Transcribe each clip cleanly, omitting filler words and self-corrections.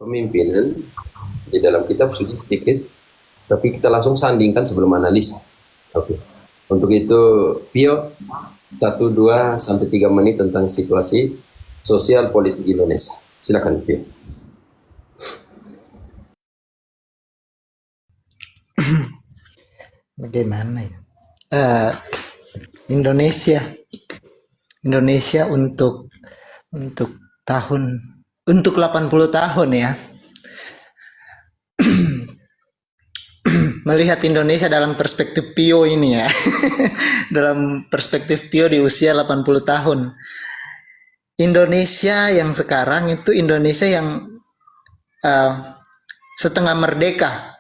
pemimpinan di dalam kitab suci sedikit, tapi kita langsung sandingkan sebelum analisa. Oke. Untuk itu, Pio, 1, 2, sampai 3 menit tentang situasi sosial politik Indonesia. Silakan, Pio. Bagaimana ya? Eh, Indonesia, Indonesia untuk tahun untuk 80 tahun ya. Melihat Indonesia dalam perspektif Pio ini ya. Dalam perspektif Pio di usia 80 tahun. Indonesia yang sekarang itu Indonesia yang setengah merdeka.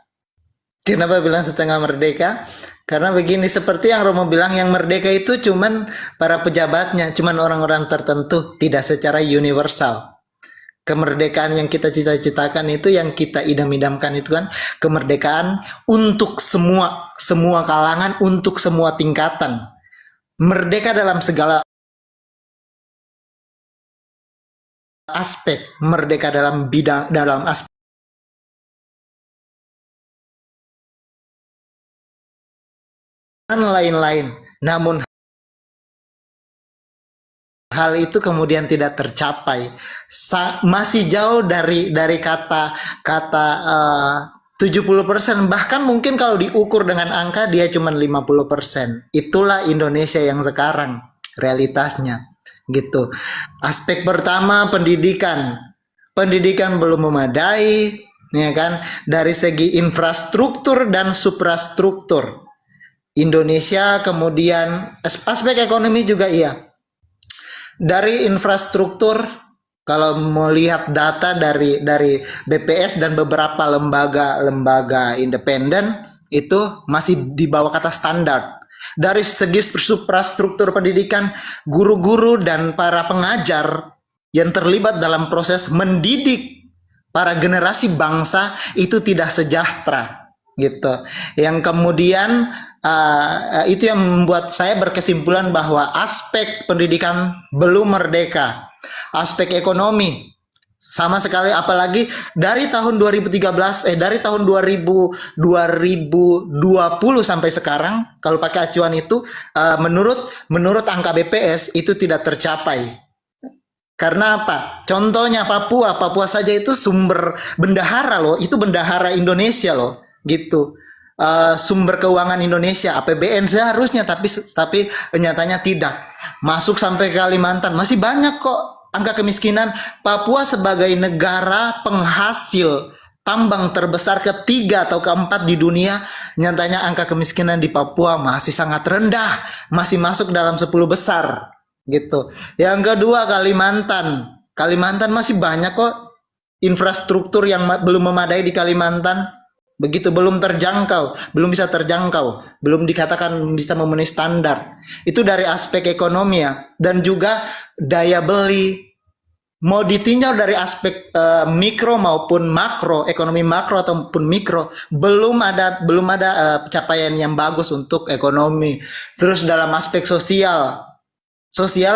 Kenapa bilang setengah merdeka? Karena begini, seperti yang Romo bilang, yang merdeka itu cuman para pejabatnya, cuman orang-orang tertentu, tidak secara universal. Kemerdekaan yang kita cita-citakan itu, yang kita idam-idamkan itu kan kemerdekaan untuk semua kalangan, untuk semua tingkatan. Merdeka dalam segala aspek, merdeka dalam bidang, dalam aspek dan lain-lain. Namun hal itu kemudian tidak tercapai. Masih jauh dari kata 70%, bahkan mungkin kalau diukur dengan angka dia cuma 50%. Itulah Indonesia yang sekarang realitasnya gitu. Aspek pertama, pendidikan. Pendidikan belum memadai, ya kan? Dari segi infrastruktur dan suprastruktur. Indonesia, kemudian aspek ekonomi juga iya. Dari infrastruktur, kalau melihat data dari BPS dan beberapa lembaga independen, itu masih di bawah kata standar. Dari segi suprastruktur pendidikan, guru-guru dan para pengajar yang terlibat dalam proses mendidik para generasi bangsa itu tidak sejahtera gitu. Yang kemudian itu yang membuat saya berkesimpulan bahwa aspek pendidikan belum merdeka. Aspek ekonomi sama sekali, apalagi dari tahun 2013 dari tahun 2020 sampai sekarang, kalau pakai acuan itu menurut angka BPS itu tidak tercapai. Karena apa? Contohnya Papua saja itu sumber bendahara loh, itu bendahara Indonesia loh, gitu. Sumber keuangan Indonesia, APBN seharusnya, tapi nyatanya tidak. Masuk sampai Kalimantan, masih banyak kok angka kemiskinan. Papua sebagai negara penghasil tambang terbesar ketiga atau keempat di dunia, nyatanya angka kemiskinan di Papua masih sangat rendah, masih masuk dalam 10 besar gitu. Yang kedua, Kalimantan masih banyak kok infrastruktur yang belum memadai di Kalimantan. Begitu, belum bisa terjangkau, belum dikatakan bisa memenuhi standar. Itu dari aspek ekonomi ya, dan juga daya beli. Mau ditinjau dari aspek mikro maupun makro, ekonomi makro ataupun mikro, belum ada pencapaian yang bagus untuk ekonomi. Terus dalam aspek sosial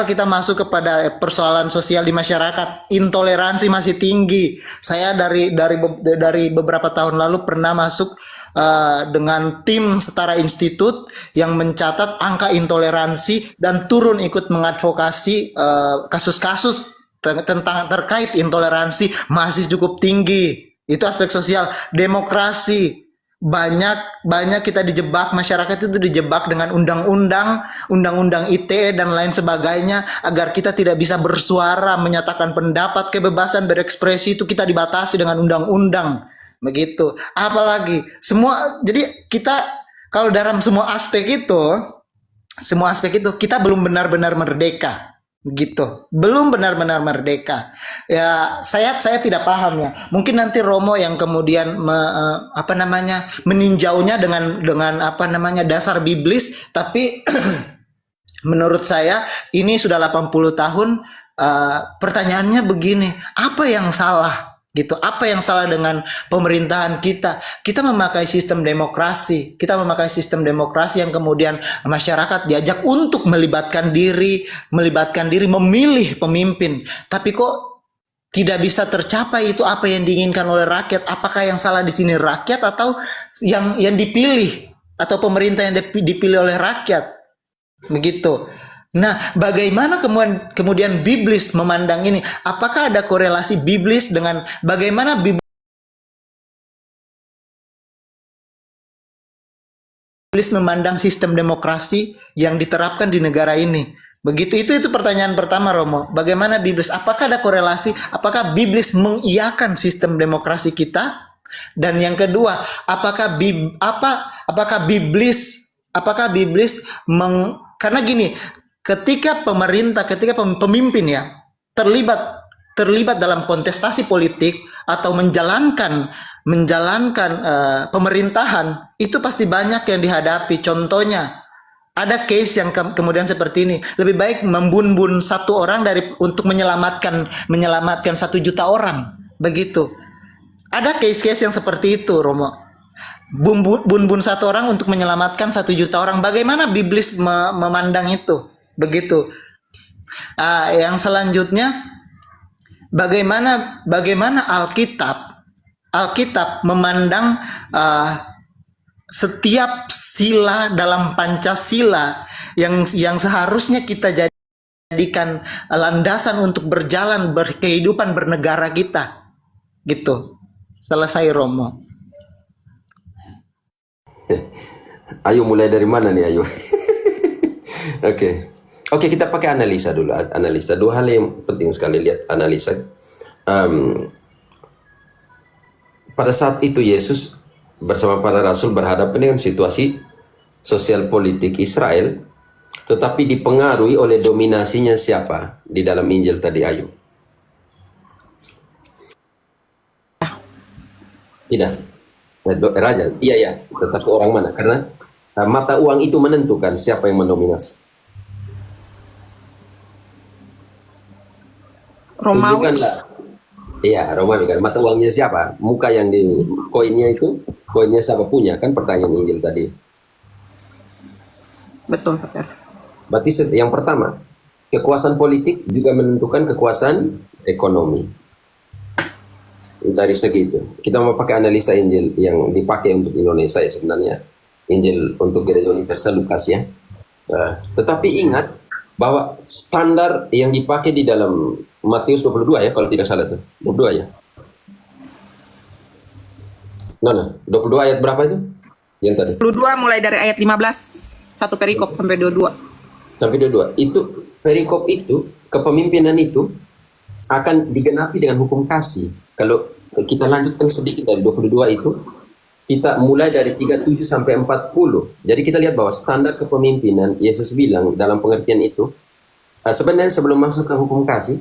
kita masuk kepada persoalan sosial di masyarakat. Intoleransi masih tinggi. Saya dari beberapa tahun lalu pernah masuk dengan tim setara institut yang mencatat angka intoleransi dan turun ikut mengadvokasi kasus-kasus terkait intoleransi masih cukup tinggi. Itu aspek sosial. Demokrasi, banyak kita dijebak, masyarakat itu dijebak dengan undang-undang ITE dan lain sebagainya, agar kita tidak bisa bersuara, menyatakan pendapat, kebebasan berekspresi itu kita dibatasi dengan undang-undang begitu. Apalagi jadi kita kalau dalam semua aspek itu kita belum benar-benar merdeka gitu, belum benar-benar merdeka ya. Saya tidak paham ya, mungkin nanti Romo yang kemudian meninjaunya dengan dasar biblis, tapi menurut saya ini sudah 80 tahun. Pertanyaannya begini, apa yang salah gitu? Apa yang salah dengan pemerintahan kita? Kita memakai sistem demokrasi, yang kemudian masyarakat diajak untuk melibatkan diri memilih pemimpin, tapi kok tidak bisa tercapai itu apa yang diinginkan oleh rakyat. Apakah yang salah di sini rakyat atau yang dipilih atau pemerintah yang dipilih oleh rakyat? Begitu. Nah, bagaimana kemudian biblis memandang ini? Apakah ada korelasi biblis dengan bagaimana biblis memandang sistem demokrasi yang diterapkan di negara ini? Begitu, itu pertanyaan pertama, Romo. Bagaimana biblis? Apakah ada korelasi? Apakah biblis mengiyakan sistem demokrasi kita? Dan yang kedua, apakah biblis karena gini, ketika pemimpin ya terlibat dalam kontestasi politik atau menjalankan pemerintahan, itu pasti banyak yang dihadapi. Contohnya, ada case yang kemudian seperti ini. Lebih baik membun-bun satu orang untuk menyelamatkan 1 juta orang. Begitu. Ada case-case yang seperti itu, Romo. Bun-bun satu orang untuk menyelamatkan 1 juta orang. Bagaimana biblis memandang itu? Begitu. Yang selanjutnya, bagaimana Alkitab memandang setiap sila dalam Pancasila yang seharusnya kita jadikan landasan untuk berkehidupan bernegara kita. Gitu. Selesai, Romo. Ayo mulai dari mana nih, ayo? Oke, kita pakai analisa dulu. Analisa, dua hal yang penting sekali, lihat analisa. Pada saat itu Yesus bersama para rasul berhadapan dengan situasi sosial politik Israel, tetapi dipengaruhi oleh dominasinya siapa di dalam Injil tadi, Ayu? Tidak, raja. Iya, tetapi orang mana? Karena mata uang itu menentukan siapa yang mendominasi. Romawi. Tunjukkanlah. Iya, Romawi kan. Mata uangnya siapa? Muka yang di koinnya itu, koinnya siapa punya? Kan pertanyaan Injil tadi. Betul, Pak. Berarti yang pertama, kekuasaan politik juga menentukan kekuasaan ekonomi. Dari segi itu, kita mau pakai analisa Injil yang dipakai untuk Indonesia ya sebenarnya. Injil untuk Gereja Universal Lukas ya. Tetapi ingat bahwa standar yang dipakai di dalam Matius 22 ya, kalau tidak salah itu. 22 ya. 22 ayat berapa itu? Yang tadi. 22 mulai dari ayat 15, satu perikop sampai 22. Sampai 22. Itu perikop itu, kepemimpinan itu akan digenapi dengan hukum kasih. Kalau kita lanjutkan sedikit dari 22 itu, kita mulai dari 37 sampai 40. Jadi kita lihat bahwa standar kepemimpinan Yesus bilang dalam pengertian itu, sebenarnya sebelum masuk ke hukum kasih,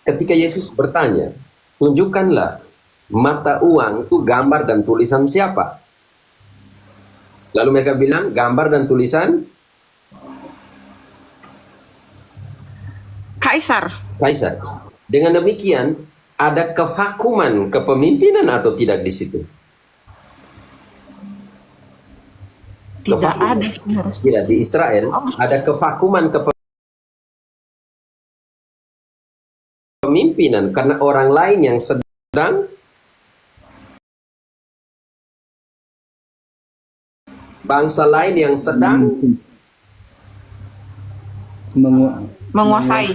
ketika Yesus bertanya, tunjukkanlah mata uang itu gambar dan tulisan siapa? Lalu mereka bilang gambar dan tulisan Kaisar. Dengan demikian, ada kevakuman kepemimpinan atau tidak di situ? Tidak ada. Tidak, di Israel ada kevakuman kepemimpinan karena orang lain yang sedang bangsa lain yang sedang Menguasai.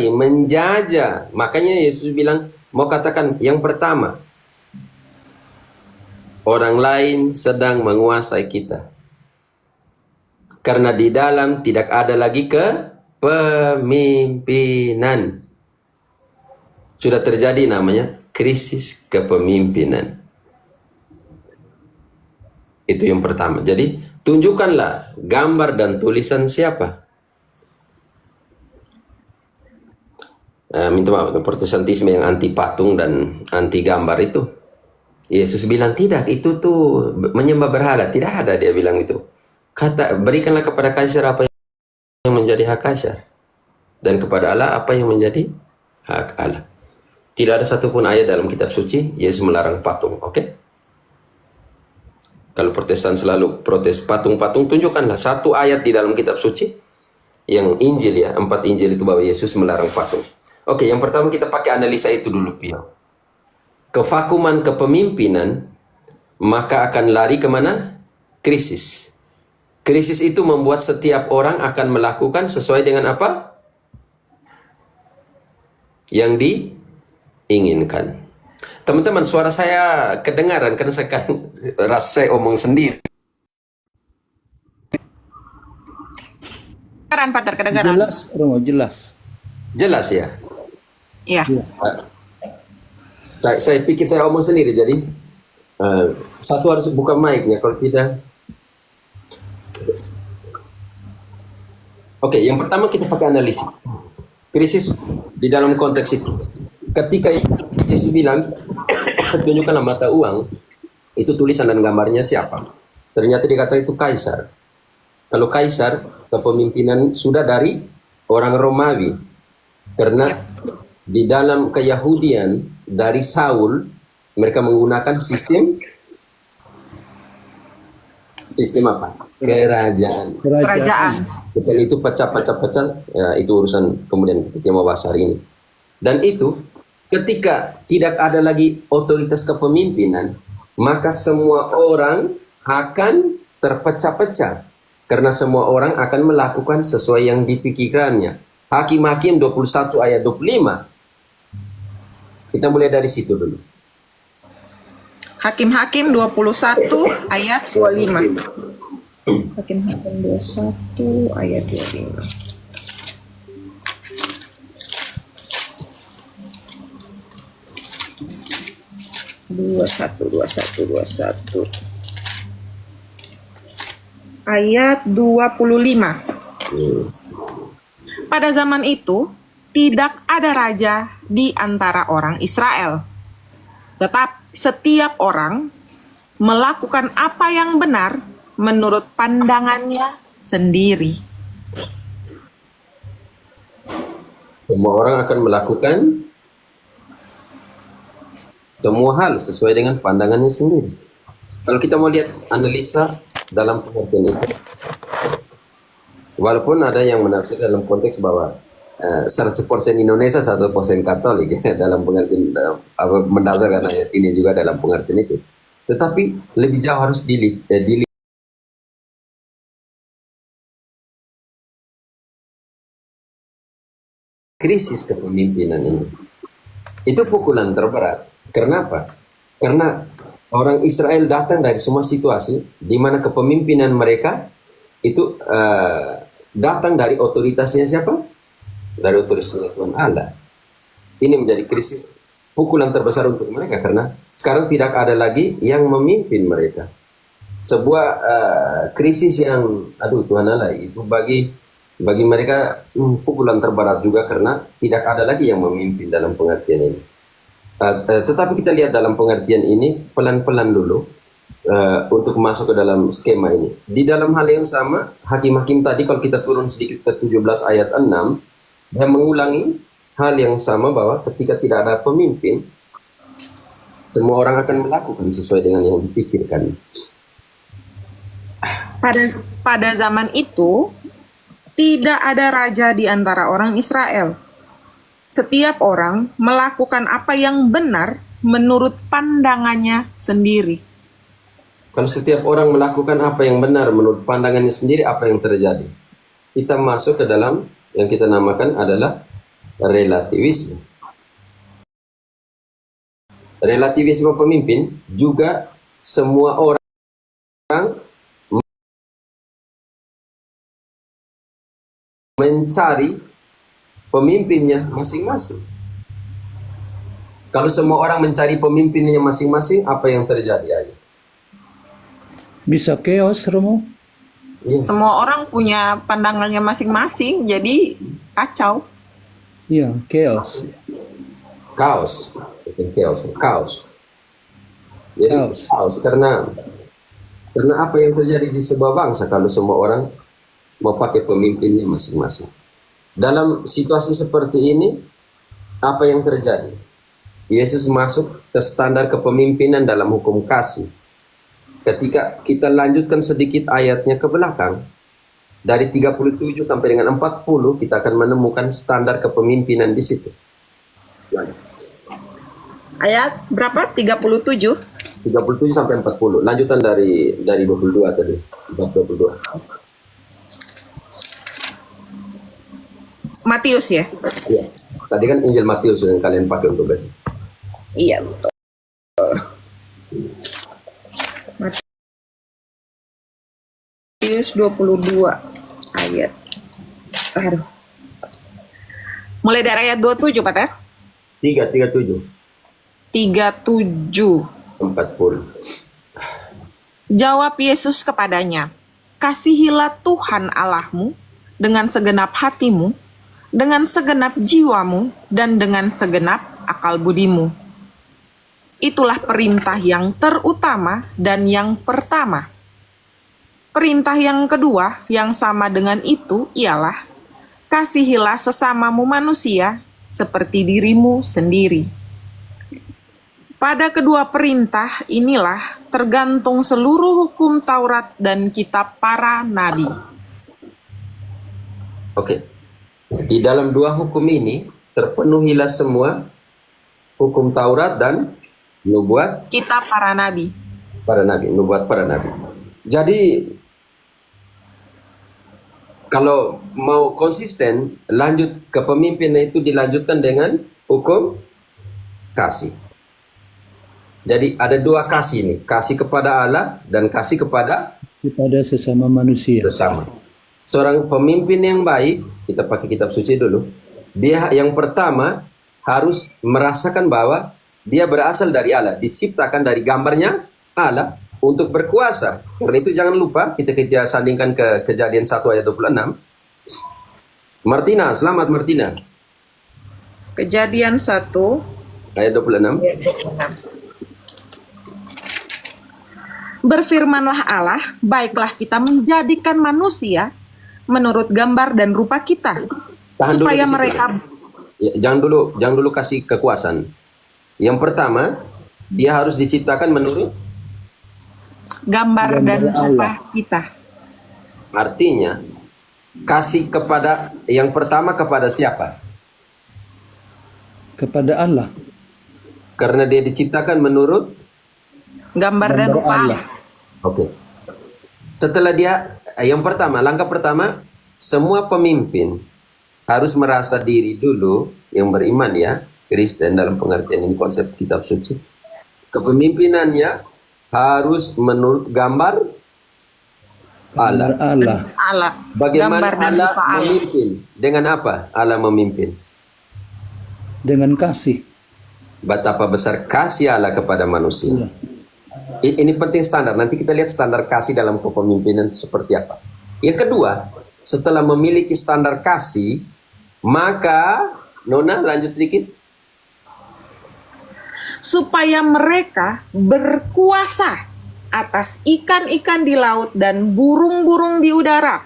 menjajah. Makanya Yesus bilang, mau katakan yang pertama, orang lain sedang menguasai kita. Karena di dalam tidak ada lagi kepemimpinan. Sudah terjadi namanya krisis kepemimpinan. Itu yang pertama. Jadi, tunjukkanlah gambar dan tulisan siapa. Minta maaf, Protestantisme yang anti patung dan anti gambar itu. Yesus bilang tidak, itu tuh menyembah berhala. Tidak ada, dia bilang itu. Kata, berikanlah kepada kaisar apa yang menjadi hak kaisar, dan kepada Allah apa yang menjadi hak Allah. Tidak ada satupun ayat dalam kitab suci Yesus melarang patung, oke? Kalau Protestan selalu protes patung-patung, tunjukkanlah satu ayat di dalam kitab suci yang Injil ya, 4 Injil itu bahwa Yesus melarang patung. Oke, yang pertama kita pakai analisa itu dulu, Pio. Kevakuman kepemimpinan, maka akan lari kemana? Krisis. Krisis itu membuat setiap orang akan melakukan sesuai dengan apa? Yang diinginkan. Teman-teman, suara saya kedengaran karena saya kan rasa saya omong sendiri. Kedengaran, Pater, kedengaran. Jelas, Romo, jelas. Jelas ya? Iya. Saya pikir saya omong sendiri, jadi satu harus buka mic-nya, kalau tidak. Oke, yang pertama kita pakai analisis. Krisis di dalam konteks itu. Ketika Yesus bilang, tunjukkanlah mata uang, itu tulisan dan gambarnya siapa? Ternyata dikata itu kaisar. Kalau kaisar, kepemimpinan sudah dari orang Romawi. Karena di dalam keyahudian, dari Saul, mereka menggunakan sistem apa? Kerajaan. Kerajaan. Betul, itu pecah, ya, itu urusan kemudian kita mau bahas hari ini. Dan itu ketika tidak ada lagi otoritas kepemimpinan, maka semua orang akan terpecah-pecah karena semua orang akan melakukan sesuai yang dipikirkannya. Hakim-Hakim 21 ayat 25. Kita mulai dari situ dulu. Hakim-Hakim 21 ayat 25. Hakim-Hakim 21 ayat 25. dua satu ayat 25. Pada zaman itu tidak ada raja di antara orang Israel, tetap setiap orang melakukan apa yang benar menurut pandangannya sendiri. Semua orang akan melakukan semua hal sesuai dengan pandangannya sendiri. Kalau kita mau lihat analisa dalam pengertian itu, walaupun ada yang menafsir dalam konteks bahwa 100% Indonesia, 100% Katolik ya, dalam pengertian mendasarkan ayat ini juga dalam pengertian itu. Tetapi lebih jauh harus dilihat krisis kepemimpinan ini. Itu pukulan terberat. Kenapa? Karena orang Israel datang dari semua situasi di mana kepemimpinan mereka itu datang dari otoritasnya siapa? Dari otoritasnya Tuhan Allah. Ini menjadi krisis, pukulan terbesar untuk mereka karena sekarang tidak ada lagi yang memimpin mereka. Sebuah krisis yang, aduh Tuhan Allah, itu bagi mereka pukulan terberat juga karena tidak ada lagi yang memimpin dalam pengertian ini. Tetapi kita lihat dalam pengertian ini pelan-pelan dulu untuk masuk ke dalam skema ini. Di dalam hal yang sama, Hakim-Hakim tadi kalau kita turun sedikit ke 17 ayat 6, dia mengulangi hal yang sama bahwa ketika tidak ada pemimpin, semua orang akan melakukan sesuai dengan yang dipikirkan. Pada zaman itu tidak ada raja di antara orang Israel. Setiap orang melakukan apa yang benar menurut pandangannya sendiri. Kalau setiap orang melakukan apa yang benar menurut pandangannya sendiri, apa yang terjadi? Kita masuk ke dalam yang kita namakan adalah relativisme. Relativisme pemimpin juga semua orang mencari pemimpinnya masing-masing. Kalau semua orang mencari pemimpinnya masing-masing, apa yang terjadi aja? Bisa chaos, Romo? Semua orang punya pandangannya masing-masing, jadi kacau. Iya, chaos. Kaos. Bukan chaos. Jadi kaos. Karena apa yang terjadi di sebuah bangsa kalau semua orang mau pakai pemimpinnya masing-masing. Dalam situasi seperti ini, apa yang terjadi? Yesus masuk ke standar kepemimpinan dalam hukum kasih. Ketika kita lanjutkan sedikit ayatnya ke belakang, dari 37 sampai dengan 40, kita akan menemukan standar kepemimpinan di situ. Ayat berapa? 37. 37 sampai 40. Lanjutan dari 22 tadi. Bab 22. Matius ya? Iya. Tadi kan Injil Matius yang kalian pakai untuk baca. Iya, betul. Matius 22 ayat. Aduh. Mulai dari ayat 27, Pak Ter. 37 37. 40. Jawab Yesus kepadanya, "Kasihilah Tuhan Allahmu dengan segenap hatimu, dengan segenap jiwamu, dan dengan segenap akal budimu. Itulah perintah yang terutama dan yang pertama. Perintah yang kedua yang sama dengan itu ialah, kasihilah sesamamu manusia seperti dirimu sendiri. Pada kedua perintah inilah tergantung seluruh hukum Taurat dan kitab para nabi." Oke. Di dalam dua hukum ini terpenuhilah semua hukum Taurat dan nubuat Kitab para nabi. para nabi, nubuat para nabi. Jadi kalau mau konsisten, lanjut kepemimpinan itu dilanjutkan dengan hukum kasih. Jadi ada dua kasih ini, kasih kepada Allah dan kasih kepada Kepada sesama manusia. sesama. Seorang pemimpin yang baik, kita pakai kitab suci dulu. Dia yang pertama harus merasakan bahwa dia berasal dari Allah, diciptakan dari gambarnya Allah untuk berkuasa. Karena itu jangan lupa kita sandingkan ke Kejadian 1 ayat 26. Martina, selamat Martina. Kejadian 1 Ayat 26. ayat 26. Berfirmanlah Allah, baiklah kita menjadikan manusia menurut gambar dan rupa kita, Tahan dulu supaya di situ. mereka Ya, jangan dulu kasih kekuasaan. Yang pertama, dia harus diciptakan menurut gambar dan Gambar rupa Allah. kita. artinya kasih kepada yang pertama kepada siapa? Kepada Allah. Karena dia diciptakan menurut Gambar dan Gambar rupa Allah. Oke. Setelah dia yang pertama, langkah pertama, semua pemimpin harus merasa diri dulu yang beriman ya, Kristen dalam pengertian ini konsep kitab suci. Kepemimpinannya harus menurut gambar Allah. Gambar Allah. Allah. Bagaimana Gambar dan Allah rupa Allah. memimpin? Dengan apa Allah memimpin? Dengan kasih. Betapa besar kasih Allah kepada manusia. Ini penting standar. Nanti kita lihat standar kasih dalam kepemimpinan seperti apa. Yang kedua, setelah memiliki standar kasih, maka Nona lanjut sedikit. Supaya mereka berkuasa atas ikan-ikan di laut dan burung-burung di udara,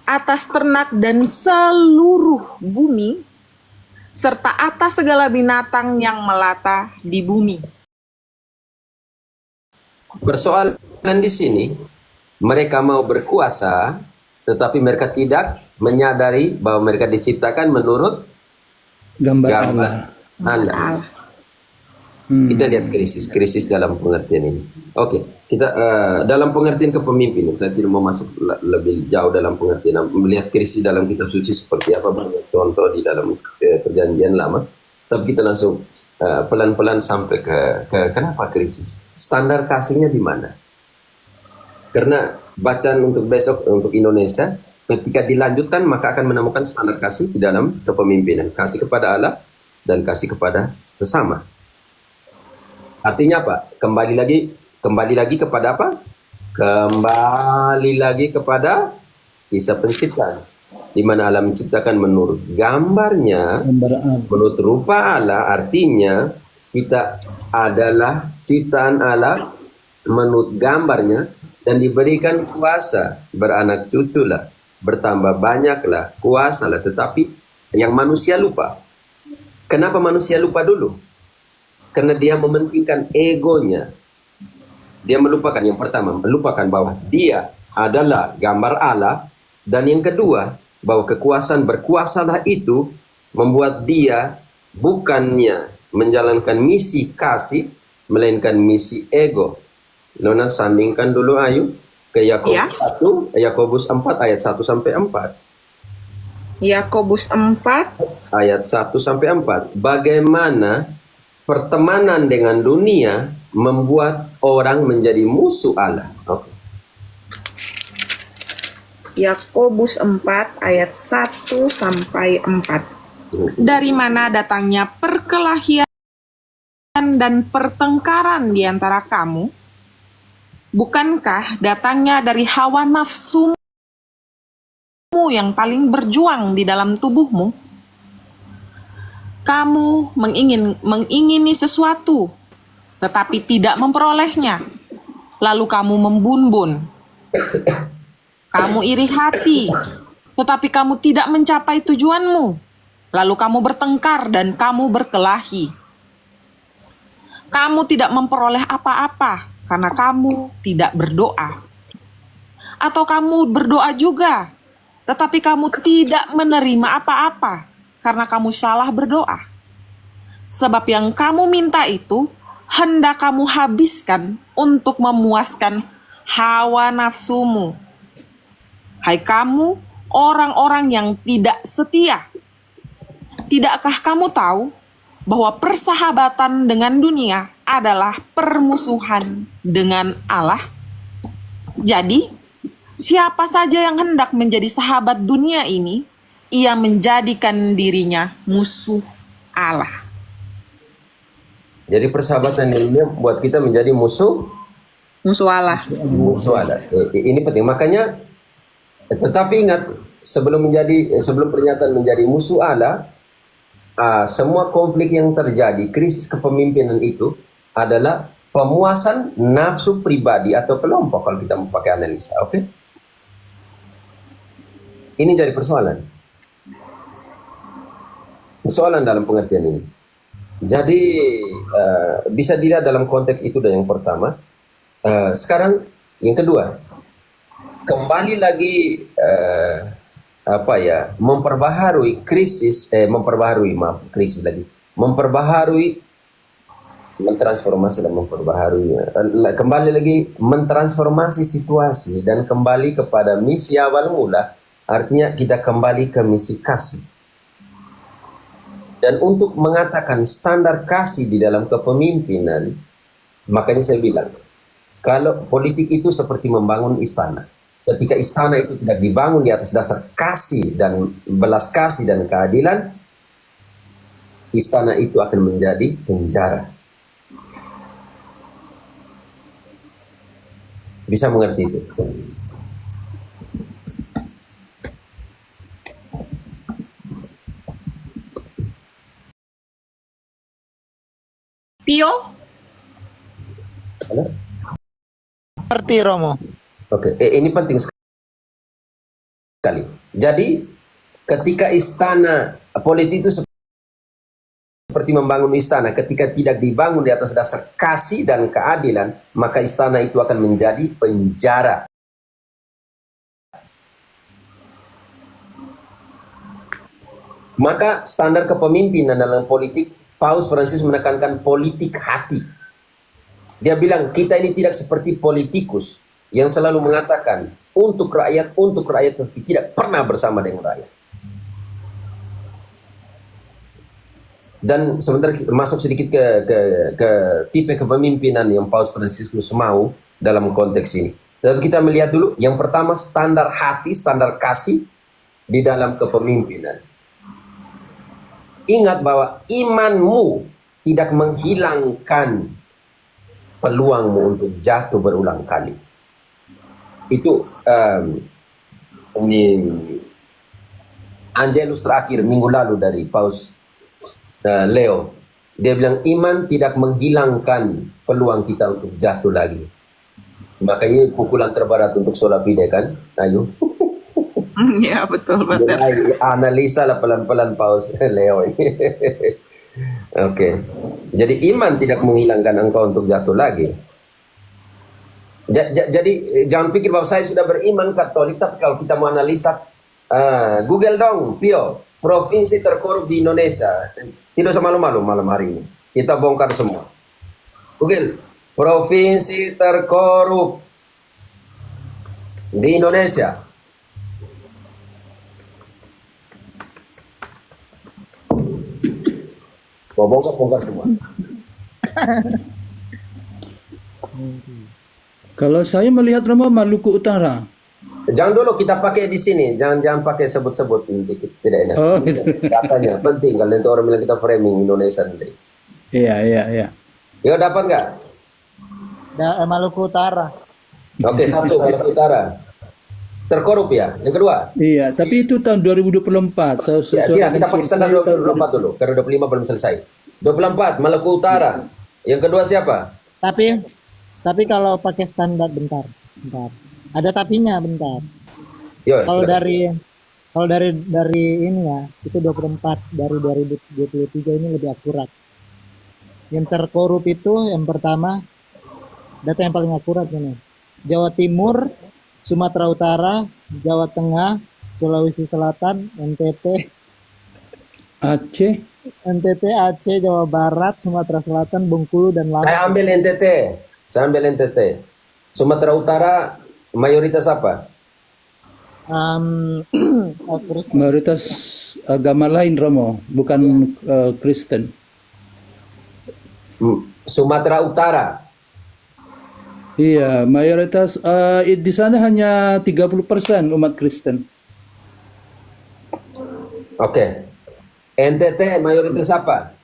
atas ternak dan seluruh bumi, serta atas segala binatang yang melata di bumi. Persoalan di sini, mereka mau berkuasa, tetapi mereka tidak menyadari bahwa mereka diciptakan menurut Gambar gambar Allah. Allah. Kita lihat krisis dalam pengertian ini. Oke, kita dalam pengertian kepemimpinan, saya tidak mau masuk lebih jauh dalam pengertian, melihat krisis dalam kitab suci seperti apa, banyak contoh di dalam perjanjian lama. Tapi kita langsung pelan-pelan sampai ke kenapa krisis. Standar kasihnya di mana? Karena bacaan untuk besok untuk Indonesia, ketika dilanjutkan maka akan menemukan standar kasih di dalam kepemimpinan, kasih kepada Allah dan kasih kepada sesama. Artinya apa? Kembali lagi kepada apa? Kembali lagi kepada kisah penciptaan, di mana Allah menciptakan menurut gambarnya, Gambar Allah. menurut rupa Allah. Artinya kita adalah ciptaan Allah menurut gambarnya dan diberikan kuasa, beranak cuculah, bertambah banyaklah, kuasalah. Tetapi yang manusia lupa. Kenapa manusia lupa dulu? Karena dia mementingkan egonya. Dia melupakan yang pertama, melupakan bahwa dia adalah gambar Allah, dan yang kedua, bahwa kekuasaan berkuasalah itu membuat dia bukannya menjalankan misi kasih, melainkan misi ego. Nona sandingkan dulu ayo ke Ya. Yakobus 4 ayat 1 sampai 4. Yakobus 4 Ayat 1 sampai 4. Bagaimana pertemanan dengan dunia membuat orang menjadi musuh Allah. Oke. Yakobus 4 ayat 1 sampai 4. Dari mana datangnya perkelahian dan pertengkaran di antara kamu? Bukankah datangnya dari hawa nafsumu yang paling berjuang di dalam tubuhmu? Kamu mengingini sesuatu, tetapi tidak memperolehnya. Lalu kamu membunbun. Kamu iri hati, tetapi kamu tidak mencapai tujuanmu. Lalu kamu bertengkar dan kamu berkelahi. Kamu tidak memperoleh apa-apa karena kamu tidak berdoa. Atau kamu berdoa juga, tetapi kamu tidak menerima apa-apa karena kamu salah berdoa. Sebab yang kamu minta itu hendak kamu habiskan untuk memuaskan hawa nafsumu. Hai kamu, orang-orang yang tidak setia, tidakkah kamu tahu bahwa persahabatan dengan dunia adalah permusuhan dengan Allah? Jadi, siapa saja yang hendak menjadi sahabat dunia ini, ia menjadikan dirinya musuh Allah. Jadi persahabatan ini buat kita menjadi musuh Allah. Allah. Ini penting. Makanya tetapi ingat, sebelum pernyataan menjadi musuh Allah, semua konflik yang terjadi, krisis kepemimpinan itu adalah pemuasan nafsu pribadi atau kelompok kalau kita mau pakai analisa. Oke? Ini jadi persoalan. Persoalan dalam pengertian ini. Jadi bisa dilihat dalam konteks itu dan yang pertama. Sekarang yang kedua, kembali lagi memperbaharui mentransformasi dan memperbaharui, kembali lagi mentransformasi situasi dan kembali kepada misi awal mula, artinya kita kembali ke misi kasih. Dan untuk mengatakan standar kasih di dalam kepemimpinan, makanya saya bilang, kalau politik itu seperti membangun istana. Ketika istana itu tidak dibangun di atas dasar kasih dan belas kasih dan keadilan, istana itu akan menjadi penjara. Bisa mengerti itu? Pio? Halo? Ngerti Romo. Oke, ini penting sekali. Jadi, ketika istana politik itu seperti membangun istana, ketika tidak dibangun di atas dasar kasih dan keadilan, maka istana itu akan menjadi penjara. Maka standar kepemimpinan dalam politik, Paus Francis menekankan politik hati. Dia bilang, kita ini tidak seperti politikus yang selalu mengatakan untuk rakyat, tapi tidak pernah bersama dengan rakyat. Dan sebentar masuk sedikit ke tipe kepemimpinan yang Paus Franciscus mau dalam konteks ini. Dan kita melihat dulu, yang pertama standar hati, standar kasih di dalam kepemimpinan. Ingat bahwa imanmu tidak menghilangkan peluangmu untuk jatuh berulang kali. Itu ini Angelus terakhir minggu lalu dari Paus Leo. Dia bilang iman tidak menghilangkan peluang kita untuk jatuh lagi. Makanya pukulan terberat untuk sola fide kan. Ayo. Ya betul. Jadi, analisa lah pelan-pelan Paus Leo ini. Oke. Jadi iman tidak menghilangkan engkau untuk jatuh lagi. Jadi jangan pikir bahwa saya sudah beriman Katolik, tapi kalau kita mau analisa, Google dong, Pio, provinsi terkorup di Indonesia. Tidak usah malu-malu malam hari ini. Kita bongkar semua. Google, provinsi terkorup di Indonesia. Gua bongkar semua. Kalau saya melihat Romo Maluku Utara. Jangan dulu kita pakai di sini, jangan pakai sebut-sebut nanti tidak enak. Oh, gitu. Katanya penting kalau nanti orang bilang kita framing Indonesia nanti. Iya. Yo dapat nggak? Maluku Utara. Oke, satu Maluku Utara. Terkorup ya. Yang kedua? Iya, tapi itu tahun 2024. Ya, tidak, kita pakai standar 2024 dulu. Karena 25 belum selesai. 24 Maluku Utara. Yang kedua siapa? Tapi kalau pakai standar bentar. Ada tapinya bentar. Yo, Kalau silakan. dari ini ya, itu 24 dari 2023 ini lebih akurat. Yang terkorup itu yang pertama, data yang paling akurat ini. Jawa Timur, Sumatera Utara, Jawa Tengah, Sulawesi Selatan, Aceh. Aceh, Jawa Barat, Sumatera Selatan, Bengkulu dan Lampung. Saya ambil NTT. Sumatera Utara mayoritas apa? Terus Mayoritas agama lain Romo, bukan Kristen. Sumatera Utara. Iya, mayoritas di sana hanya 30% umat Kristen. Oke. NTT mayoritas apa?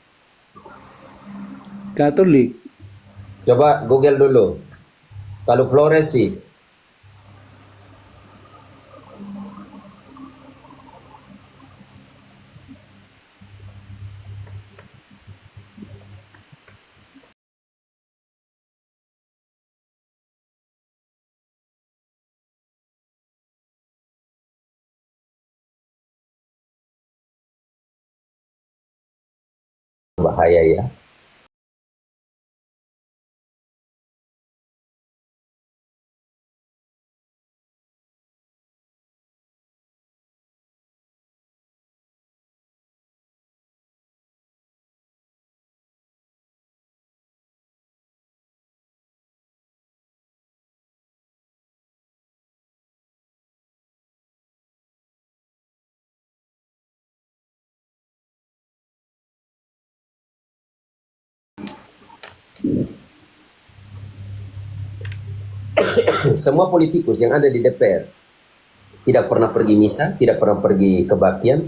Katolik. Coba Google dulu. Kalau Flores sih. Bahaya ya. Semua politikus yang ada di DPR tidak pernah pergi misa, tidak pernah pergi kebaktian.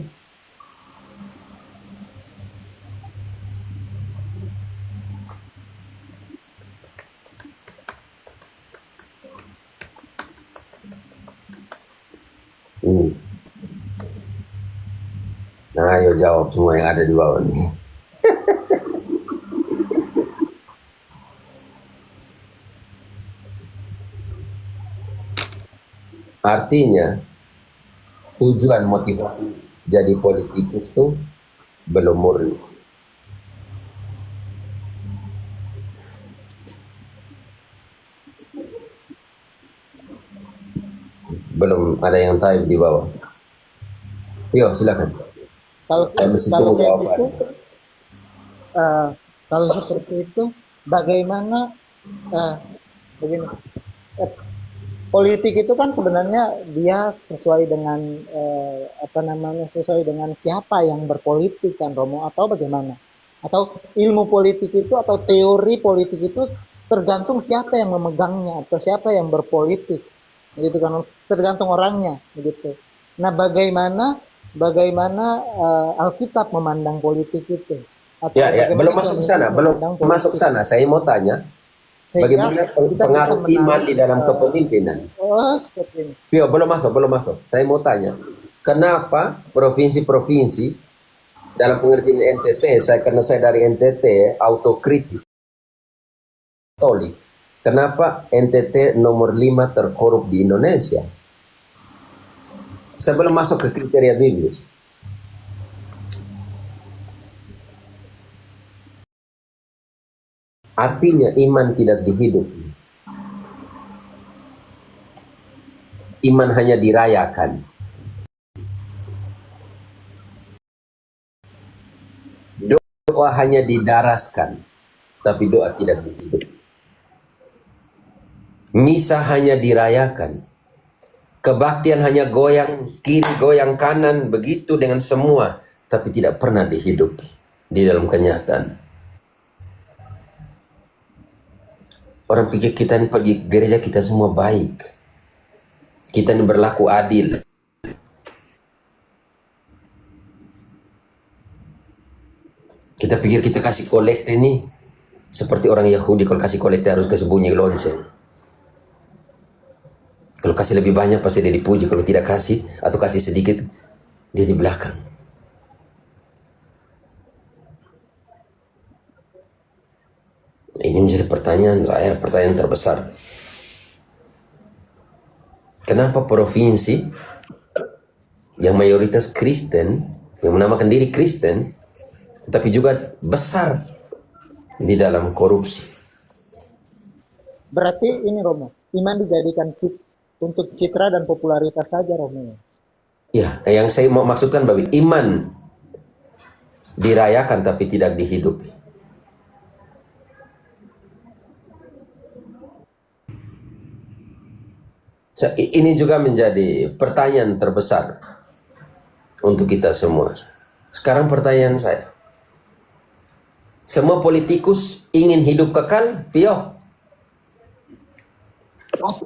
Nah, ayo jawab semua yang ada di bawah ini. Artinya tujuan motivasi jadi politikus tuh belum murni. Belum ada yang tahu di bawah. Yo, silakan. kalau Saya mesti kalau tunggu kayak jawaban. gitu, kalau seperti itu, bagaimana begini? Politik itu kan sebenarnya dia sesuai dengan sesuai dengan siapa yang berpolitik kan Romo, atau bagaimana? Atau ilmu politik itu atau teori politik itu tergantung siapa yang memegangnya atau siapa yang berpolitik, gitu kan, tergantung orangnya, begitu. Nah, bagaimana Alkitab memandang politik itu? Atau Ya, bagaimana belum masuk ke sana, belum memandang masuk ke politik? sana. Saya mau tanya, Sehingga bagaimana kita bisa pengaruh iman menarik, di dalam kepemimpinan? seperti ini. Yo, belum masuk. Saya mau tanya, kenapa provinsi-provinsi dalam pengertian NTT, karena saya dari NTT, autokritik, Katolik, kenapa NTT nomor 5 terkorup di Indonesia? Sebelum masuk ke kriteria biblis. Artinya iman tidak dihidupi. Iman hanya dirayakan. Doa hanya didaraskan, tapi doa tidak dihidup. Misa hanya dirayakan. Kebaktian hanya goyang kiri, goyang kanan, begitu dengan semua, tapi tidak pernah dihidupi di dalam kenyataan. Orang pikir kita ini pergi gereja, kita semua baik. Kita ini berlaku adil. Kita pikir kita kasih kolekte ini seperti orang Yahudi, kalau kasih kolekte harus kasih bunyi lonceng. Kalau kasih lebih banyak pasti dia dipuji, kalau tidak kasih atau kasih sedikit dia di belakang. Ini menjadi pertanyaan saya, pertanyaan terbesar. Kenapa provinsi yang mayoritas Kristen, yang menamakan diri Kristen, tetapi juga besar di dalam korupsi? Berarti ini Romo, iman dijadikan untuk citra dan popularitas saja Romo. Ya, yang saya mau maksudkan Babi, iman dirayakan tapi tidak dihidupi. Ini juga menjadi pertanyaan terbesar untuk kita semua. Sekarang pertanyaan saya, semua politikus ingin hidup kekal, Pio? Oh,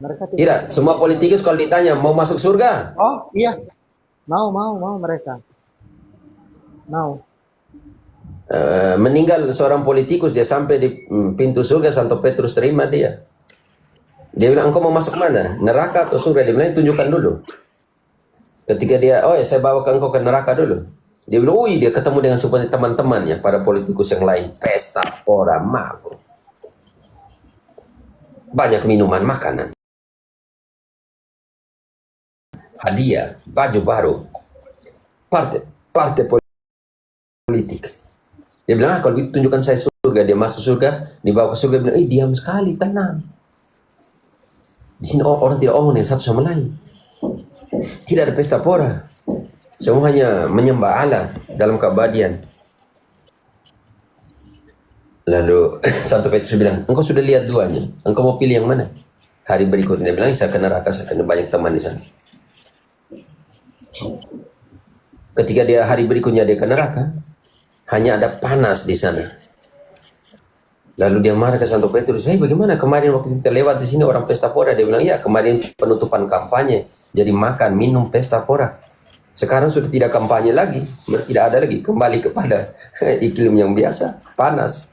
mereka Tidak, semua politikus kalau ditanya mau masuk surga? Oh iya, mau mereka. Mau. Meninggal seorang politikus, dia sampai di pintu surga, Santo Petrus terima dia. Dia bilang, engkau mau masuk mana? Neraka atau surga? Dia bilang, tunjukkan dulu. Ketika dia, oh ya saya bawa ke engkau ke neraka dulu. Dia bilang, dia ketemu dengan teman-temannya, para politikus yang lain. Pesta, pora, mabuk. Banyak minuman, makanan. Hadiah, baju baru. Partai politik. Dia bilang, kalau gitu tunjukkan saya surga. Dia masuk surga, dibawa ke surga, dia bilang, diam sekali, tenang. Di sini orang tidak omong yang satu sama lain. Tidak ada pesta pora. Semua hanya menyembah Allah dalam keabadian. Lalu Santo Petrus bilang, engkau sudah lihat duanya. Engkau mau pilih yang mana? Hari berikutnya dia bilang, saya ke neraka, saya akan banyak teman di sana. Ketika dia hari berikutnya dia ke neraka, hanya ada panas di sana. Lalu dia marah ke Santo Petrus, bagaimana kemarin waktu kita lewat di sini orang pesta pora? Dia bilang, ya kemarin penutupan kampanye, jadi makan, minum, pesta pora. Sekarang sudah tidak kampanye lagi, tidak ada lagi, kembali kepada iklim yang biasa, panas.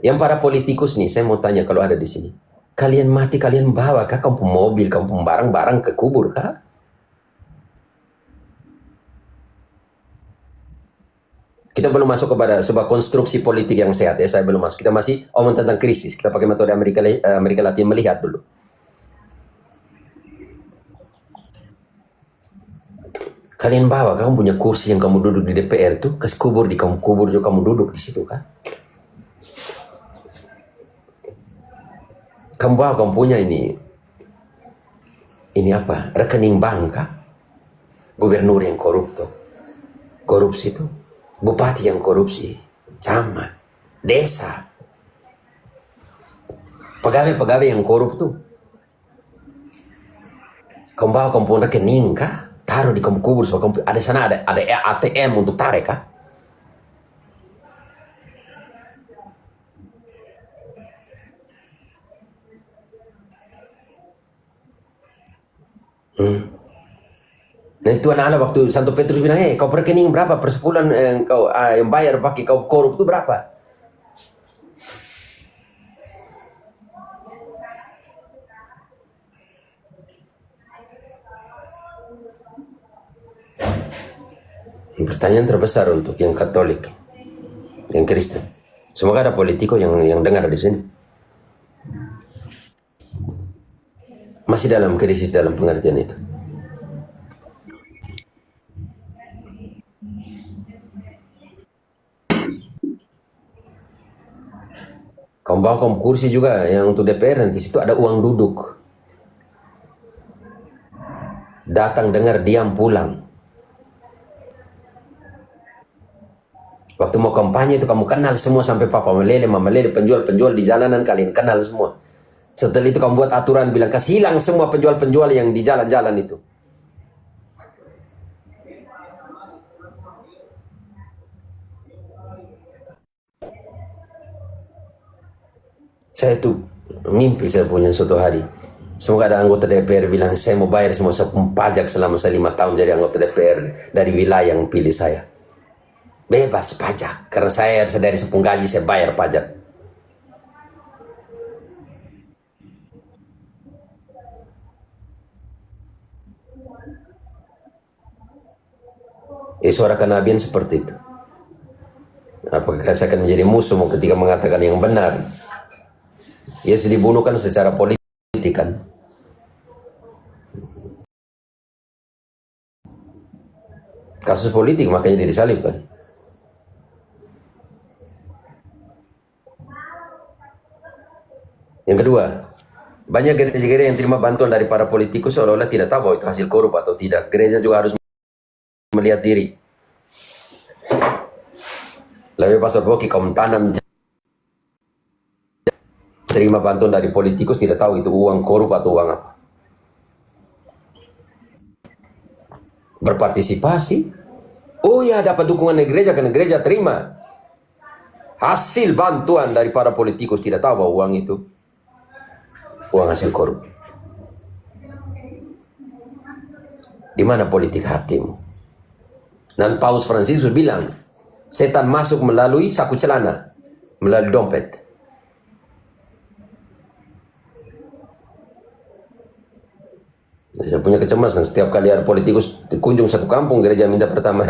Yang para politikus nih, saya mau tanya kalau ada di sini, kalian mati, kalian bawa kah kamu mobil, kamu barang-barang ke kubur kah? Kita belum masuk kepada sebuah konstruksi politik yang sehat ya, saya belum masuk. Kita masih omong tentang krisis. Kita pakai metode Amerika Latin, melihat dulu. Kalian bawa, kamu punya kursi yang kamu duduk di DPR itu, ke kubur di kamu kubur juga kamu duduk di situ kan? Kamu bawa, kamu punya ini apa? Rekening bank kah? Gubernur yang korupsi itu. Bupati yang korupsi, camat, desa, pegawai-pegawai yang korup tuh. Kamu bawa kamu punya rekening kah? Taruh di kamu kubur, so kamu ada sana ada ATM untuk tarik kah? Nah Tuhan Allah waktu Santo Petrus bilang, kau rekening berapa per sebulan kau yang bayar pakai kau korup itu berapa? Pertanyaan terbesar untuk yang Katolik, yang Kristen. Semoga ada politiko yang dengar di sini. Masih dalam krisis dalam pengertian itu. Kamu bawa kamu kursi juga yang untuk DPR, nanti situ ada uang duduk. Datang dengar, diam pulang. Waktu mau kampanye itu kamu kenal semua sampai Papa Melele, Mama Lele, penjual-penjual di jalanan kalian kenal semua. Setelah itu kamu buat aturan bilang kasih hilang semua penjual-penjual yang di jalan-jalan itu. Saya tuh mimpi saya punya suatu hari. Semoga ada anggota DPR bilang saya mau bayar semua pajak selama saya 5 tahun jadi anggota DPR dari wilayah yang pilih saya. Bebas pajak karena saya dari sepung gaji saya bayar pajak. Suara kenabian seperti itu. Apakah saya akan menjadi musuh ketika mengatakan yang benar? Yesus dibunuh kan secara politik kan. Kasus politik makanya dia disalibkan. Yang kedua, banyak gereja-gereja yang terima bantuan dari para politikus seolah-olah tidak tahu bahwa itu hasil korup atau tidak. Gereja juga harus melihat diri. Lebih pasal boki kaum tanam terima bantuan dari politikus tidak tahu itu uang korup atau uang apa. Berpartisipasi. Oh ya, dapat dukungan dari gereja karena gereja terima hasil bantuan dari para politikus tidak tahu bahwa uang itu uang hasil korup. Di mana politik hatimu? Dan Paus Fransiskus bilang, setan masuk melalui saku celana, melalui dompet. Saya punya kecemasan setiap kali ada politikus kunjung satu kampung, gereja minta pertama,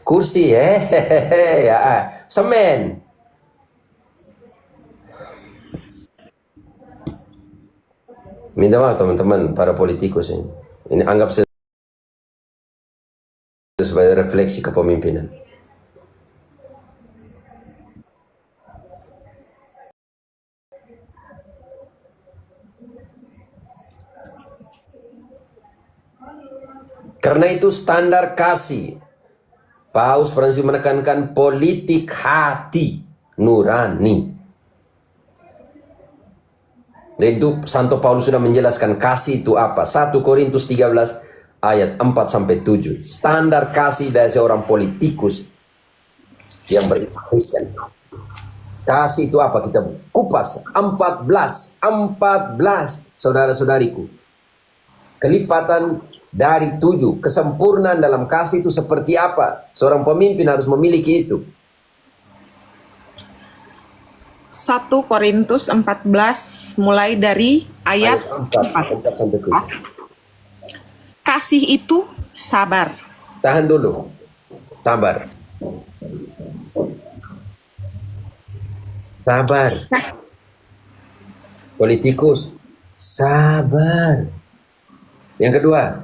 kursi, ya, semen. Minta maaf teman-teman para politikus ini. Ini anggap sebagai refleksi kepemimpinan. Karena itu standar kasih. Paus Fransiskus menekankan politik hati nurani. Dan itu Santo Paulus sudah menjelaskan kasih itu apa. 1 Korintus 13 ayat 4-7. Standar kasih dari seorang politikus yang beriman Kristen. Kasih itu apa? Kita kupas 14 saudara-saudariku. Kelipatan dari 7. Kesempurnaan dalam kasih itu seperti apa? Seorang pemimpin harus memiliki itu. 1 Korintus 14 mulai dari ayat 4. Kasih itu sabar. Tahan dulu. Sabar. Sabar. Politikus, sabar. Yang kedua,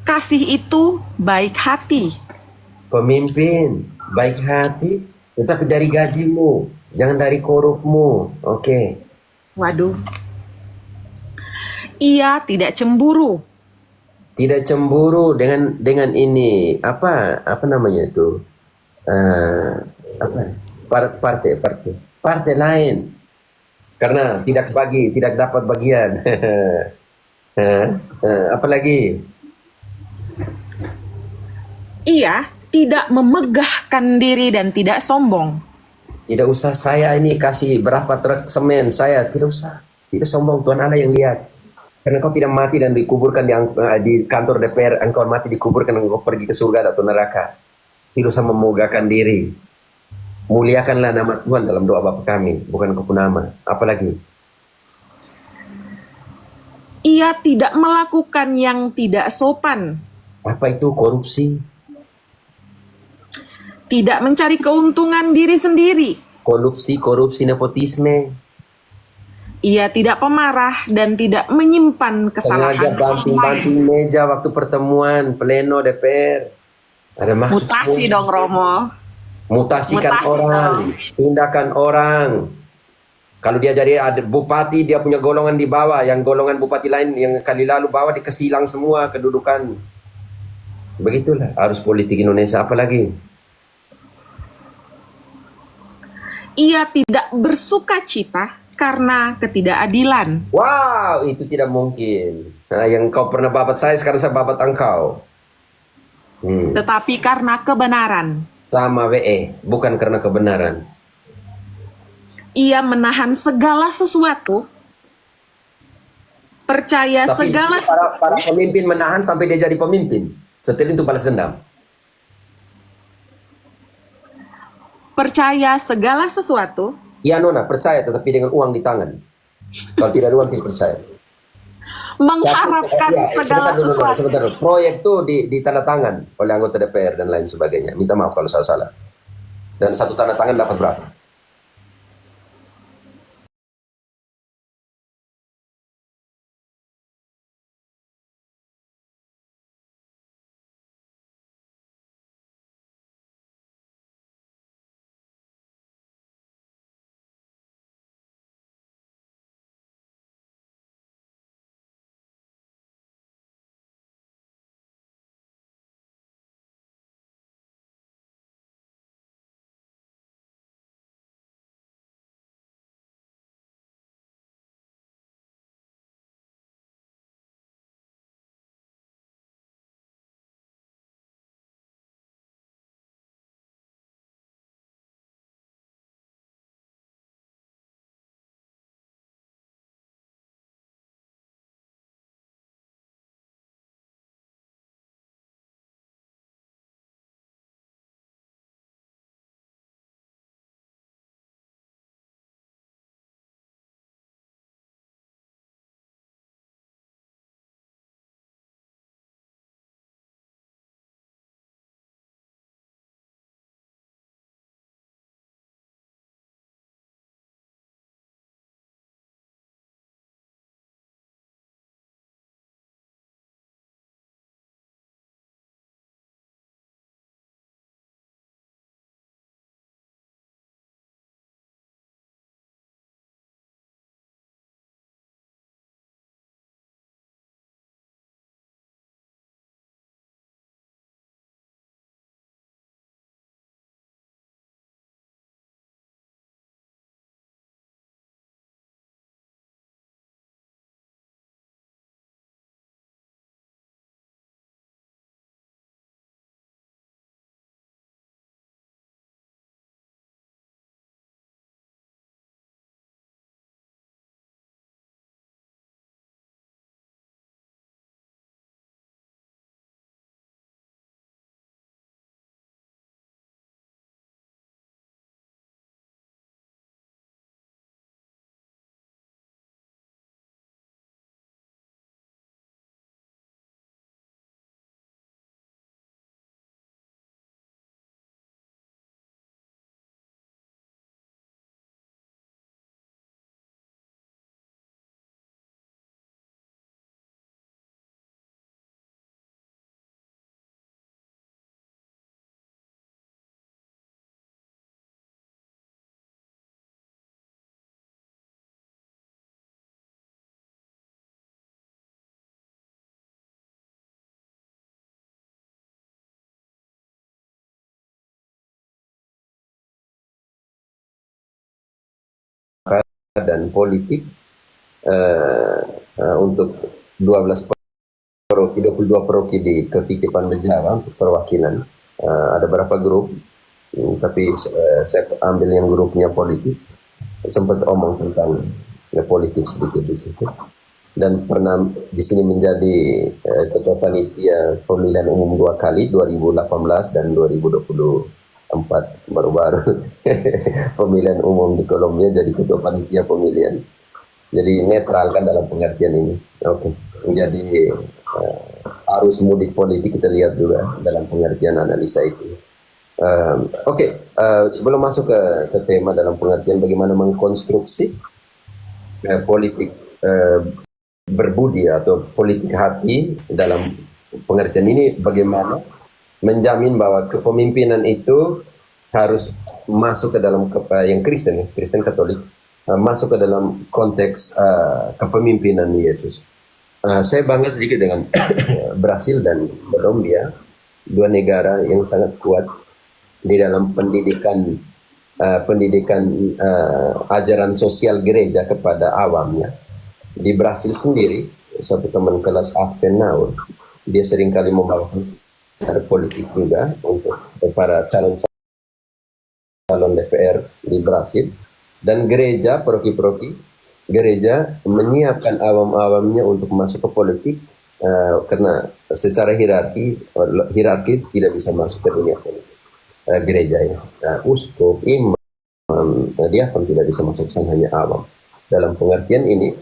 Kasih itu baik hati. pemimpin, baik hati, tetapi dari gajimu, jangan dari korupmu. Oke. Waduh. Ia tidak cemburu. Tidak cemburu dengan ini apa namanya itu? Partai lain. Karena tidak dapat bagian. Apalagi Ia tidak memegahkan diri dan tidak sombong. tidak usah saya ini kasih berapa truk semen, saya tidak usah. Tidak sombong, Tuhan Allah yang lihat. Karena kau tidak mati dan dikuburkan di kantor DPR, engkau mati dikuburkan dan engkau pergi ke surga atau neraka. Tidak usah memegahkan diri. Muliakanlah nama Tuhan dalam doa Bapa kami, bukan kau nama. Apalagi Ia tidak melakukan yang tidak sopan. apa itu korupsi? Tidak mencari keuntungan diri sendiri. Korupsi, nepotisme. Ia tidak pemarah dan tidak menyimpan kesalahan. Sengaja banting-banting meja waktu pertemuan pleno DPR. Ada maksud Mutasi semua. dong Romo. Mutasikan Mutasi orang, tindakan orang. Kalau dia jadi ada bupati, dia punya golongan di bawah, yang golongan bupati lain yang kali lalu bawah dikasih hilang semua kedudukan. Begitulah arus politik Indonesia, apalagi. Ia tidak bersuka cita karena ketidakadilan. Wow, itu tidak mungkin. Nah, yang kau pernah babat saya, sekarang saya babat engkau. Tetapi karena kebenaran. Sama WE, bukan karena kebenaran. Ia menahan segala sesuatu, percaya Tapi segala para pemimpin menahan sampai dia jadi pemimpin. Setelah itu balas dendam. percaya segala sesuatu, Ya Nona, percaya tetapi dengan uang di tangan. Kalau tidak ada uang, tidak percaya. mengharapkan Ya, segala sesuatu. sebentar. Proyek itu ditanda tangan oleh anggota DPR dan lain sebagainya. Minta maaf kalau saya salah. Dan satu tanda tangan dapat berapa? Dan politik untuk 12 paroki, 22 paroki di Kepikipan Bejawa untuk perwakilan. Ada berapa grup, tapi saya ambil yang grupnya politik. Sempat omong tentang politik sedikit di situ. Dan pernah di sini menjadi ketua panitia pemilihan umum 2 kali, 2018 dan 2024 baru-baru pemilihan umum di Kolombia jadi ketua panitia pemilihan. Jadi netral kan dalam pengertian ini. Oke. Jadi arus mudik politik kita lihat juga dalam pengertian analisa itu. Oke. Sebelum masuk ke tema dalam pengertian bagaimana mengkonstruksi politik berbudi atau politik hati dalam pengertian ini, bagaimana menjamin bahwa kepemimpinan itu harus masuk ke dalam yang Kristen Katolik, masuk ke dalam konteks kepemimpinan Yesus. Saya bangga sedikit dengan Brasil dan Kolombia, dua negara yang sangat kuat di dalam pendidikan ajaran sosial gereja kepada awamnya. Di Brasil sendiri, satu teman kelas Avenal, dia seringkali membawakan politik juga untuk para calon DPR di Brasil, dan gereja paroki gereja menyiapkan awam-awamnya untuk masuk ke politik karena secara hierarkis tidak bisa masuk ke dunia politik. Gereja ya, uskup, imam, diakon tidak bisa masuk, sana hanya awam. Dalam pengertian ini,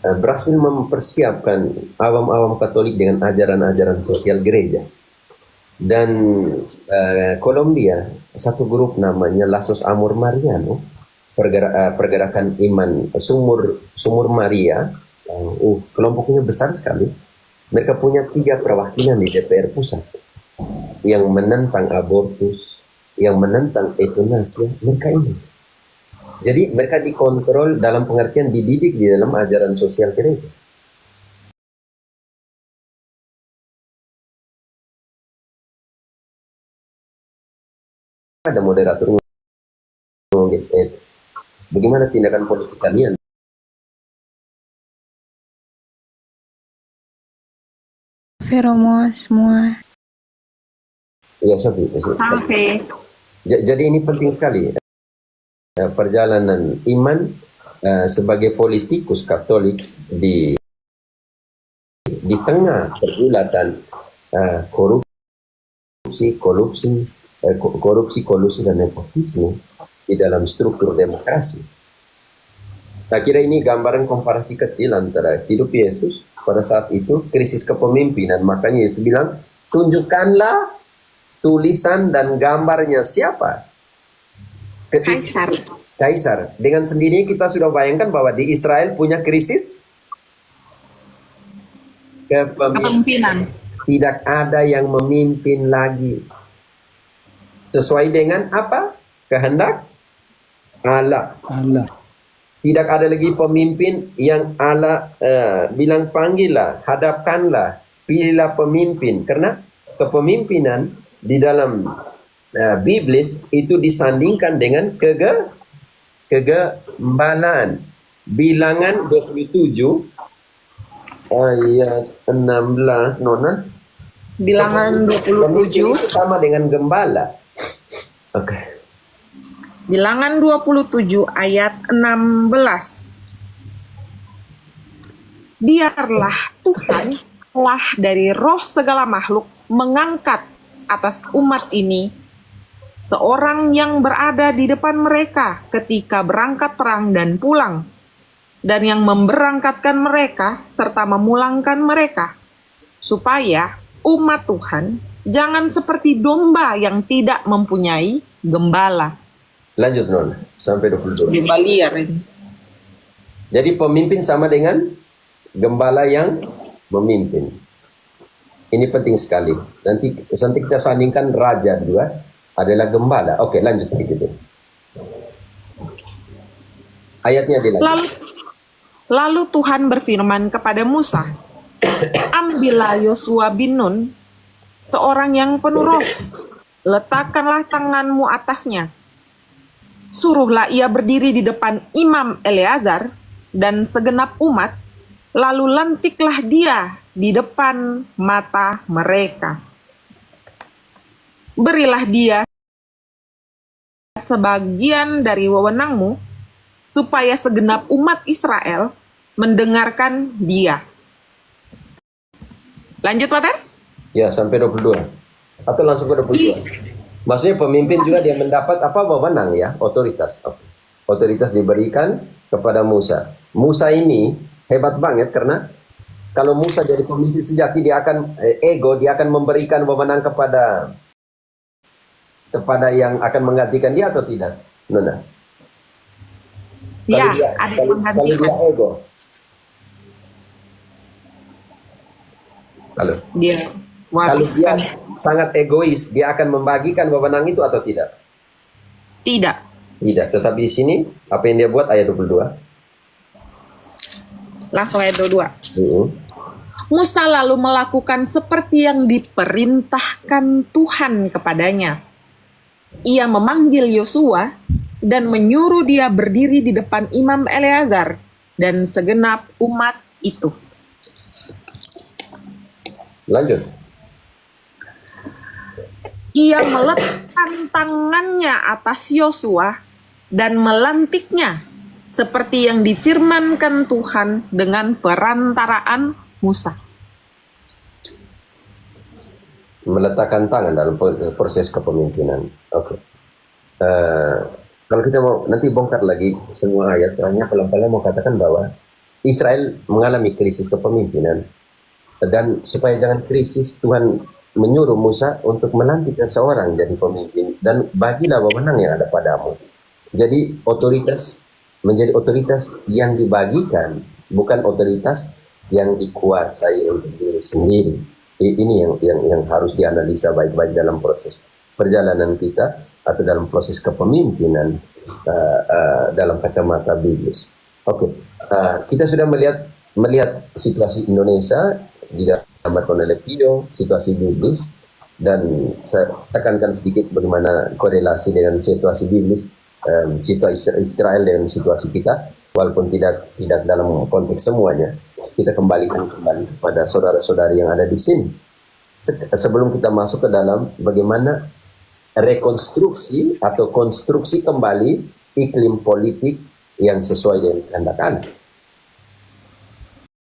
Brasil mempersiapkan awam-awam Katolik dengan ajaran-ajaran sosial gereja. Dan Kolombia, satu grup namanya Lazos Amor Mariano, pergerakan iman Sumur Maria, kelompoknya besar sekali. Mereka punya 3 perwakilan di DPR pusat yang menentang abortus, yang menentang euthanasia, mereka ini. Jadi mereka dikontrol dalam pengertian dididik di dalam ajaran sosial gereja. Ada moderator bagaimana tindakan politik kalian? Feromo semua. Ya, Sofi. Sampai. Jadi ini penting sekali. Perjalanan iman sebagai politikus Katolik di tengah pergulatan korupsi dan nepotisme di dalam struktur demokrasi. Saya kira ini gambaran komparasi kecil antara hidup Yesus pada saat itu, krisis kepemimpinan. Makanya Yesus bilang, tunjukkanlah tulisan dan gambarnya siapa? Kaisar. Dengan sendirinya kita sudah bayangkan bahwa di Israel punya krisis kepemimpinan. Tidak ada yang memimpin lagi sesuai dengan apa? Kehendak Allah. Tidak ada lagi pemimpin yang Allah bilang panggillah, hadapkanlah, pilihlah pemimpin. Karena kepemimpinan di dalam Biblis itu disandingkan dengan kegembalaan. Bilangan 27 ayat 16, Nona. Bilangan 27 itu sama dengan gembala. Oke. Bilangan 27 ayat 16. Biarlah Tuhan Allah dari roh segala makhluk mengangkat atas umat ini seorang yang berada di depan mereka ketika berangkat perang dan pulang, dan yang memberangkatkan mereka serta memulangkan mereka, supaya umat Tuhan jangan seperti domba yang tidak mempunyai gembala. Lanjut, Non, sampai 22. Domba liar ini. Jadi pemimpin sama dengan gembala yang memimpin. Ini penting sekali. Nanti kita sandingkan raja juga adalah gembala. Oke, lanjut sedikit. Ayatnya dilanjut. Lalu Tuhan berfirman kepada Musa, ambillah Yosua bin Nun, seorang yang penuh roh, letakkanlah tanganmu atasnya. Suruhlah ia berdiri di depan Imam Eleazar dan segenap umat, lalu lantiklah dia di depan mata mereka. Berilah dia sebagian dari wewenangmu, supaya segenap umat Israel mendengarkan dia. Lanjut, Pater? Ya, sampai 22. Atau langsung ke 22. Maksudnya pemimpin juga dia mendapat apa? Wewenang ya, otoritas. Otoritas diberikan kepada Musa. Musa ini hebat banget karena kalau Musa jadi pemimpin sejati, dia akan dia akan memberikan wewenang kepada yang akan menggantikan dia atau tidak? Nona. Ya, ada yang kalau dia ego. Halo. Dia Kalau dia wariskan. sangat egois, dia akan membagikan wewenang itu atau tidak? Tidak. Tidak, tetapi di sini apa yang dia buat ayat 22. Langsung ayat 22. Mm-mm. Musa lalu melakukan seperti yang diperintahkan Tuhan kepadanya. Ia memanggil Yosua dan menyuruh dia berdiri di depan Imam Eleazar dan segenap umat itu. Lanjut. Ia meletakkan tangannya atas Yosua dan melantiknya seperti yang difirmankan Tuhan dengan perantaraan Musa. Meletakkan tangan dalam proses kepemimpinan. Oke. Kalau kita mau nanti bongkar lagi semua ayat, hanya pelan-pelan mau katakan bahwa Israel mengalami krisis kepemimpinan, dan supaya jangan krisis, Tuhan menyuruh Musa untuk melantik seseorang jadi pemimpin, dan bagilah wewenang yang ada padamu. Jadi otoritas menjadi otoritas yang dibagikan, bukan otoritas yang dikuasai untuk diri sendiri. Ini yang harus dianalisa baik-baik dalam proses perjalanan kita atau dalam proses kepemimpinan dalam kacamata biblis. Oke, kita sudah melihat situasi Indonesia digambarkan oleh Pio, situasi biblis, dan saya tekankan sedikit bagaimana korelasi dengan situasi biblis, situasi Israel dengan situasi kita, walaupun tidak dalam konteks semuanya. Kita kembali kepada saudara-saudari yang ada di sini. Sebelum kita masuk ke dalam bagaimana rekonstruksi atau konstruksi kembali iklim politik yang sesuai dengan kehendak Allah.